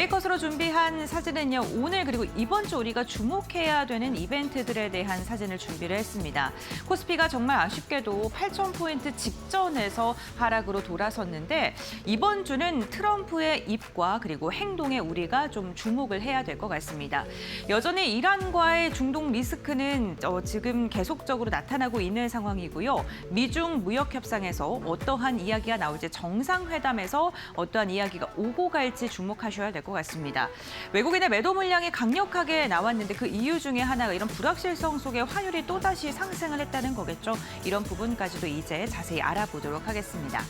메이커스로 준비한 사진은요, 오늘 그리고 이번 주 우리가 주목해야 되는 이벤트들에 대한 사진을 준비를 했습니다. 코스피가 정말 아쉽게도 8,000포인트 직전에서 하락으로 돌아섰는데 이번 주는 트럼프의 입과 그리고 행동에 우리가 좀 주목을 해야 될 것 같습니다. 여전히 이란과의 중동 리스크는 지금 계속적으로 나타나고 있는 상황이고요. 미중 무역 협상에서 어떠한 이야기가 나올지, 정상회담에서 어떠한 이야기가 오고 갈지 주목하셔야 될 것 같습니다. 외국인의 매도 물량이 강력하게 나왔는데 그 이유 중에 하나가 이런 불확실성 속에 환율이 또다시 상승을 했다는 거겠죠. 이런 부분까지도 이제 자세히 알아보도록 하겠습니다.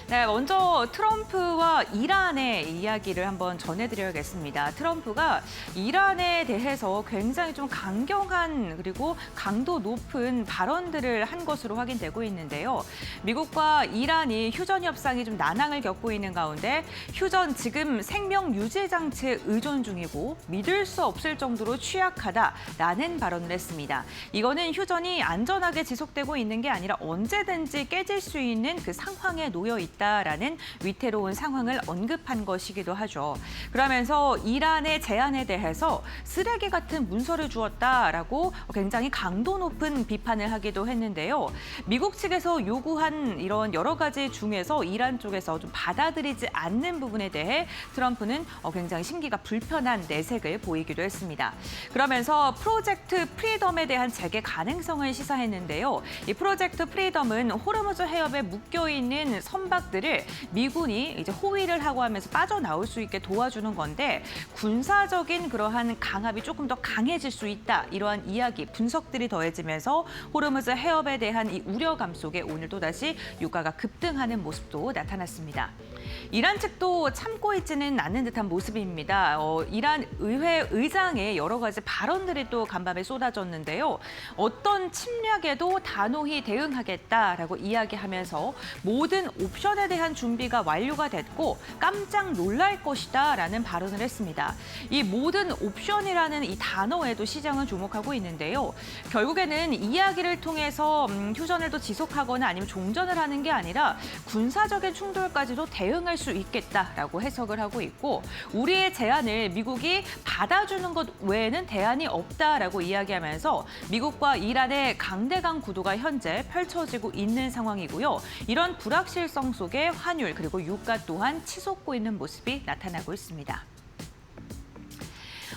네, 먼저 트럼프와 이란의 이야기를 한번 전해드려야겠습니다. 트럼프가 이란에 대해서 굉장히 좀 강경한 그리고 강도 높은 발언들을 한 것으로 확인되고 있는데요. 미국과 이란이 휴전 협상이 좀 난항을 겪고 있는 가운데 휴전 지금 생명 유지 장치에 의존 중이고 믿을 수 없을 정도로 취약하다라는 발언을 했습니다. 이거는 휴전이 안전하게 지속되고 있는 게 아니라 언제든지 깨질 수 있는 그 상황에 놓여 있다라는 위태로운 상황을 언급한 것이기도 하죠. 그러면서 이란의 제안에 대해서 쓰레기 같은 문서를 주었다라고 굉장히 강도 높은 비판을 하기도 했는데요. 미국 측에서 요구한 이런 여러 가지 중에서 이란 쪽에서 좀 받아들이지 않는 부분에 대해 트럼프는 굉장히 심기가 불편한 내색을 보이기도 했습니다. 그러면서 프로젝트 프리덤에 대한 재개 가능성을 시사했는데요. 이 프로젝트 프리덤은 호르무즈 해협에 묶여있는 선박들을 미군이 이제 호위를 하고 하면서 빠져나올 수 있게 도와주는 건데 군사적인 그러한 강압이 조금 더 강해질 수 있다. 이러한 이야기, 분석들이 더해지면서 호르무즈 해협에 대한 이 우려감 속에 오늘 또다시 유가가 급등하는 모습도 나타났습니다. 이란 측도 참고 있지는 않는 듯한 모습입니다. 이란 의회 의장의 여러 가지 발언들이 또 간밤에 쏟아졌는데요. 어떤 침략에도 단호히 대응하겠다라고 이야기하면서 모든 옵션에 대한 준비가 완료가 됐고 깜짝 놀랄 것이다라는 발언을 했습니다. 이 모든 옵션이라는 이 단어에도 시장은 주목하고 있는데요. 결국에는 이야기를 통해서 휴전을 또 지속하거나 아니면 종전을 하는 게 아니라 군사적인 충돌까지도 대응할 수 있겠다라고 해석을 하고 있고 우리의 제안을 미국이 받아주는 것 외에는 대안이 없다라고 이야기하면서 미국과 이란의 강대강 구도가 현재 펼쳐지고 있는 상황이고요. 이런 불확실성 속에 환율 그리고 유가 또한 치솟고 있는 모습이 나타나고 있습니다.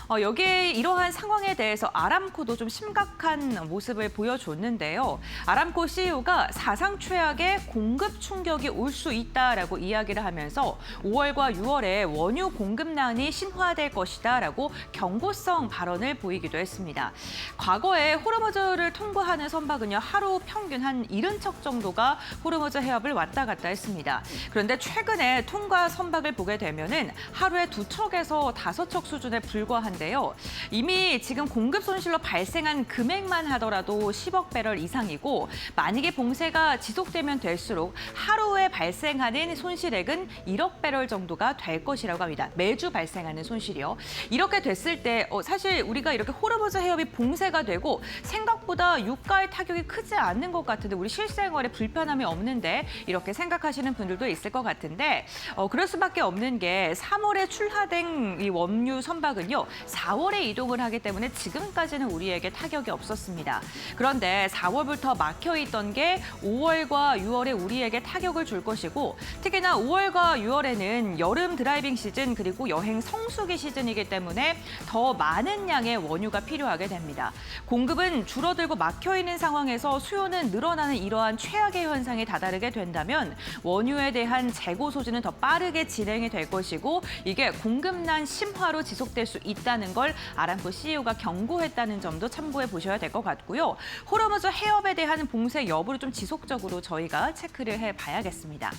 여기에 이러한 상황에 대해서 아람코도 좀 심각한 모습을 보여줬는데요. 아람코 CEO가 사상 최악의 공급 충격이 올 수 있다라고 이야기를 하면서 5월과 6월에 원유 공급난이 심화될 것이다라고 경고성 발언을 보이기도 했습니다. 과거에 호르무즈를 통과하는 선박은요, 하루 평균 한 70척 정도가 호르무즈 해협을 왔다 갔다 했습니다. 그런데 최근에 통과 선박을 보게 되면은 하루에 2척에서 5척 수준에 불과한 데요. 이미 지금 공급 손실로 발생한 금액만 하더라도 10억 배럴 이상이고 만약에 봉쇄가 지속되면 될수록 하루에 발생하는 손실액은 1억 배럴 정도가 될 것이라고 합니다. 매주 발생하는 손실이요. 이렇게 됐을 때 사실 우리가 이렇게 호르무즈 해협이 봉쇄가 되고 생각보다 유가의 타격이 크지 않는 것 같은데 우리 실생활에 불편함이 없는데 이렇게 생각하시는 분들도 있을 것 같은데 그럴 수밖에 없는 게 3월에 출하된 이 원유 선박은요. 4월에 이동을 하기 때문에 지금까지는 우리에게 타격이 없었습니다. 그런데 4월부터 막혀있던 게 5월과 6월에 우리에게 타격을 줄 것이고 특히나 5월과 6월에는 여름 드라이빙 시즌 그리고 여행 성수기 시즌이기 때문에 더 많은 양의 원유가 필요하게 됩니다. 공급은 줄어들고 막혀있는 상황에서 수요는 늘어나는 이러한 최악의 현상에 다다르게 된다면 원유에 대한 재고 소진은 더 빠르게 진행이 될 것이고 이게 공급난 심화로 지속될 수 있다는 걸 아람코 CEO가 경고했다는 점도 참고해 보셔야 될 것 같고요. 호르무즈 해협에 대한 봉쇄 여부를 좀 지속적으로 저희가 체크를 해봐야겠습니다.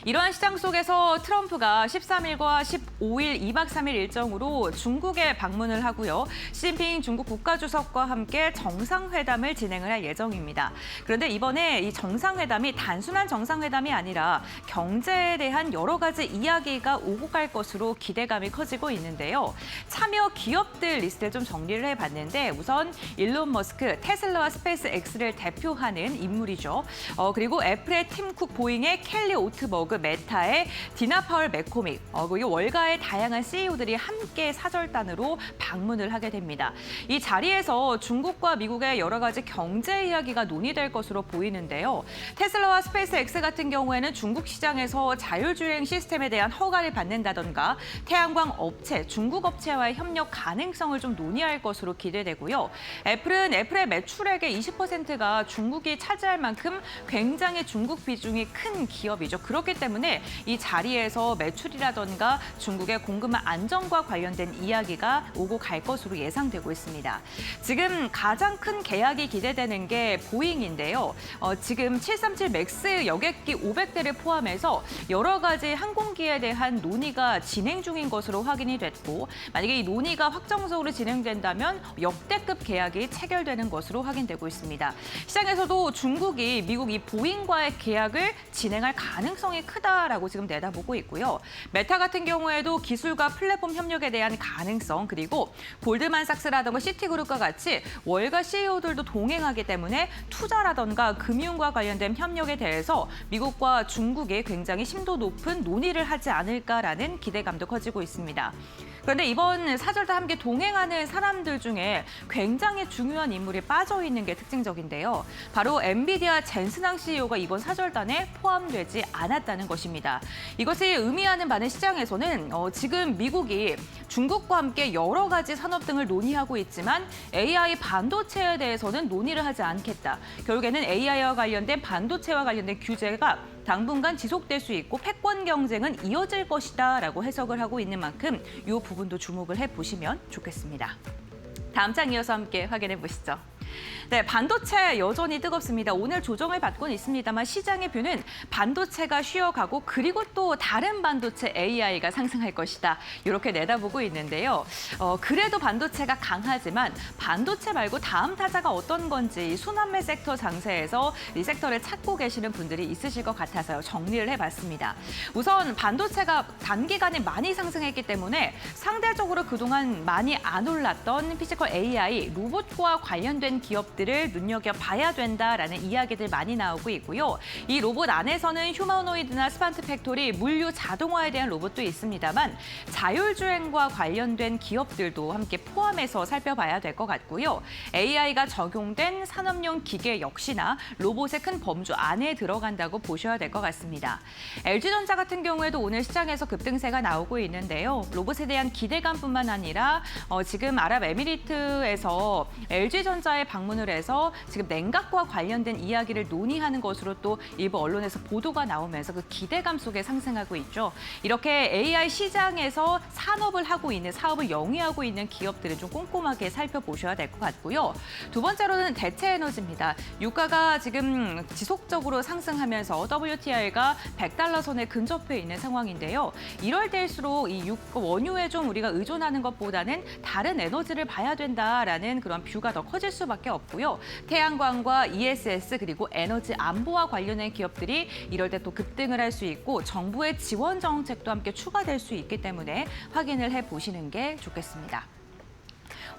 이러한 시장 속에서 트럼프가 13일과 15일 2박 3일 일정으로 중국에 방문을 하고요. 시진핑 중국 국가주석과 함께 정상회담을 진행을 할 예정입니다. 그런데 이번에 이 정상회담이 단순한 정상회담이 아니라 경제에 대한 여러 가지 이야기가 오고 갈 것으로 기대감이 커지고 있는데요. 참여 기업들 리스트를 좀 정리를 해봤는데 우선 일론 머스크, 테슬라와 스페이스 X를 대표하는 인물이죠. 그리고 애플의 팀 쿡, 보잉의 켈리 오트버그, 페이스북 메타의 디나 파월 맥코믹, 그리고 월가의 다양한 CEO들이 함께 사절단으로 방문을 하게 됩니다. 이 자리에서 중국과 미국의 여러 가지 경제 이야기가 논의될 것으로 보이는데요. 테슬라와 스페이스X 같은 경우에는 중국 시장에서 자율주행 시스템에 대한 허가를 받는다던가 태양광 업체, 중국 업체와의 협력 가능성을 좀 논의할 것으로 기대되고요. 애플은 애플의 매출액의 20%가 중국이 차지할 만큼 굉장히 중국 비중이 큰 기업이죠. 그렇기 때문에 이 자리에서 매출이라던가 중국의 공급망 안정과 관련된 이야기가 오고 갈 것으로 예상되고 있습니다. 지금 가장 큰 계약이 기대되는 게 보잉인데요. 지금 737 맥스 여객기 500대를 포함해서 여러 가지 항공기에 대한 논의가 진행 중인 것으로 확인이 됐고, 만약에 이 논의가 확정적으로 진행된다면 역대급 계약이 체결되는 것으로 확인되고 있습니다. 시장에서도 중국이 미국 이 보잉과의 계약을 진행할 가능성이 크다라고 지금 내다보고 있고요. 메타 같은 경우에도 기술과 플랫폼 협력에 대한 가능성, 그리고 골드만삭스라던가 시티그룹과 같이 월가 CEO들도 동행하기 때문에 투자라던가 금융과 관련된 협력에 대해서 미국과 중국이 굉장히 심도 높은 논의를 하지 않을까라는 기대감도 커지고 있습니다. 그런데 이번 사절단 함께 동행하는 사람들 중에 굉장히 중요한 인물이 빠져 있는 게 특징적인데요. 바로 엔비디아 젠슨항 CEO가 이번 사절단에 포함되지 않았다는 것입니다. 이것이 의미하는 바는 시장에서는 지금 미국이 중국과 함께 여러 가지 산업 등을 논의하고 있지만 AI 반도체에 대해서는 논의를 하지 않겠다. 결국에는 AI와 관련된 반도체와 관련된 규제가 당분간 지속될 수 있고 패권 경쟁은 이어질 것이다라고 해석을 하고 있는 만큼 이 부분도 주목을 해보시면 좋겠습니다. 다음 장 이어서 함께 확인해 보시죠. 네, 반도체 여전히 뜨겁습니다. 오늘 조정을 받고는 있습니다만 시장의 뷰는 반도체가 쉬어가고 그리고 또 다른 반도체 AI가 상승할 것이다. 이렇게 내다보고 있는데요. 그래도 반도체가 강하지만 반도체 말고 다음 타자가 어떤 건지 순환매 섹터 장세에서 이 섹터를 찾고 계시는 분들이 있으실 것 같아서요. 정리를 해봤습니다. 우선 반도체가 단기간에 많이 상승했기 때문에 상대적으로 그동안 많이 안 올랐던 피지컬 AI, 로봇과 관련된 기업들을 눈여겨봐야 된다라는 이야기들 많이 나오고 있고요. 이 로봇 안에서는 휴머노이드나 스판트 팩토리, 물류 자동화에 대한 로봇도 있습니다만 자율주행과 관련된 기업들도 함께 포함해서 살펴봐야 될 것 같고요. AI가 적용된 산업용 기계 역시나 로봇의 큰 범주 안에 들어간다고 보셔야 될 것 같습니다. LG전자 같은 경우에도 오늘 시장에서 급등세가 나오고 있는데요. 로봇에 대한 기대감뿐만 아니라 지금 아랍에미리트에서 LG전자의 방문을 해서 지금 냉각과 관련된 이야기를 논의하는 것으로 또 일부 언론에서 보도가 나오면서 그 기대감 속에 상승하고 있죠. 이렇게 AI 시장에서 산업을 하고 있는, 사업을 영위하고 있는 기업들을 좀 꼼꼼하게 살펴보셔야 될 것 같고요. 두 번째로는 대체 에너지입니다. 유가가 지금 지속적으로 상승하면서 WTI가 100달러 선에 근접해 있는 상황인데요. 이럴 때일수록 이 원유에 좀 우리가 의존하는 것보다는 다른 에너지를 봐야 된다라는 그런 뷰가 더 커질 수밖에 없고요. 태양광과 ESS 그리고 에너지 안보와 관련된 기업들이 이럴 때 또 급등을 할 수 있고 정부의 지원 정책도 함께 추가될 수 있기 때문에 확인을 해보시는 게 좋겠습니다.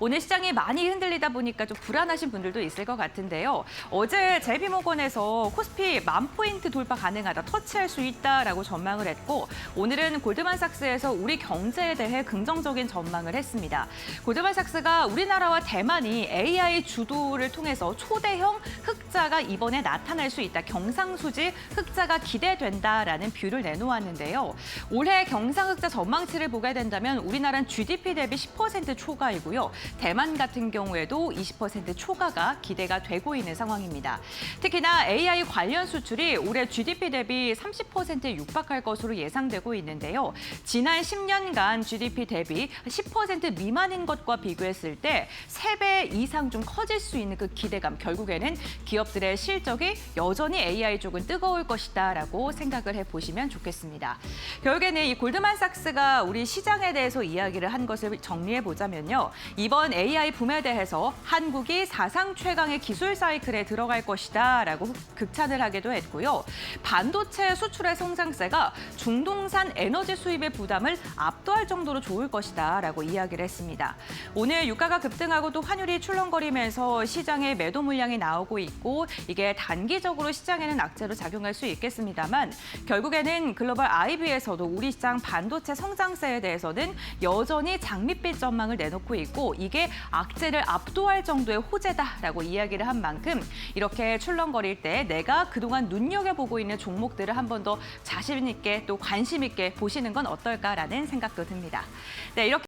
오늘 시장이 많이 흔들리다 보니까 좀 불안하신 분들도 있을 것 같은데요. 어제 JP모건에서 코스피 10,000포인트 돌파 가능하다, 터치할 수 있다라고 전망을 했고 오늘은 골드만삭스에서 우리 경제에 대해 긍정적인 전망을 했습니다. 골드만삭스가 우리나라와 대만이 AI 주도를 통해서 초대형 흑자가 이번에 나타날 수 있다. 경상수지 흑자가 기대된다라는 뷰를 내놓았는데요. 올해 경상흑자 전망치를 보게 된다면 우리나라는 GDP 대비 10% 초과이고요. 대만 같은 경우에도 20% 초과가 기대가 되고 있는 상황입니다. 특히나 AI 관련 수출이 올해 GDP 대비 30%에 육박할 것으로 예상되고 있는데요. 지난 10년간 GDP 대비 10% 미만인 것과 비교했을 때 3배 이상 좀 커질 수 있는 그 기대감, 결국에는 기업들의 실적이 여전히 AI 쪽은 뜨거울 것이다라고 생각을 해보시면 좋겠습니다. 결국에는 이 골드만삭스가 우리 시장에 대해서 이야기를 한 것을 정리해보자면요. 이번 이번 AI 붐에 대해서 한국이 사상 최강의 기술 사이클에 들어갈 것이다라고 극찬을 하기도 했고요. 반도체 수출의 성장세가 중동산 에너지 수입의 부담을 압도할 정도로 좋을 것이다라고 이야기를 했습니다. 오늘 유가가 급등하고 또 환율이 출렁거리면서 시장에 매도 물량이 나오고 있고 이게 단기적으로 시장에는 악재로 작용할 수 있겠습니다만 결국에는 글로벌 IB에서도 우리 시장 반도체 성장세에 대해서는 여전히 장밋빛 전망을 내놓고 있고 이게 악재를 압도할 정도의 호재다라고 이야기를 한 만큼 이렇게 출렁거릴 때 내가 그동안 눈여겨보고 있는 종목들을 한 번 더 자신 있게 또 관심 있게 보시는 건 어떨까라는 생각도 듭니다. 네, 이렇게